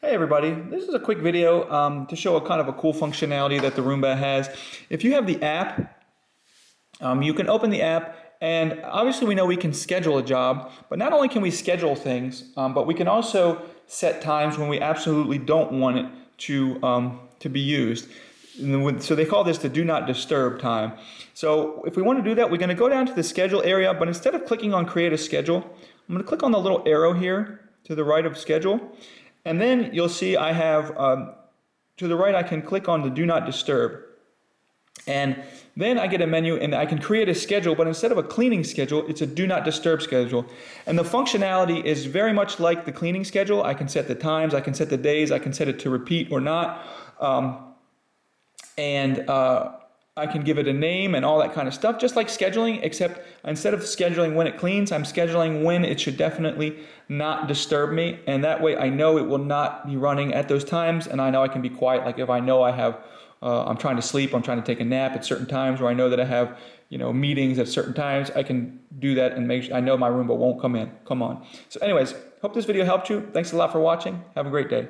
Hey everybody, this is a quick video to show a kind of a cool functionality that the Roomba has. If you have the app, you can open the app and obviously we know we can schedule a job, but not only can we schedule things, but we can also set times when we absolutely don't want it to be used. So they call this the do not disturb time. So if we want to do that, we're going to go down to the schedule area, but instead of clicking on create a schedule, I'm going to click on the little arrow here to the right of schedule. And then you'll see I have, to the right I can click on the do not disturb. And then I get a menu and I can create a schedule, but instead of a cleaning schedule, it's a do not disturb schedule. And the functionality is very much like the cleaning schedule. I can set the times, I can set the days, I can set it to repeat or not. I can give it a name and all that kind of stuff, just like scheduling, except instead of scheduling when it cleans, I'm scheduling when it should definitely not disturb me. And that way I know it will not be running at those times, and I know I can be quiet. Like if I know I have, I'm trying to sleep, I'm trying to take a nap at certain times, or I know that I have, meetings at certain times, I can do that and make sure I know my Roomba won't come on. So anyways, hope this video helped you. Thanks a lot for watching. Have a great day.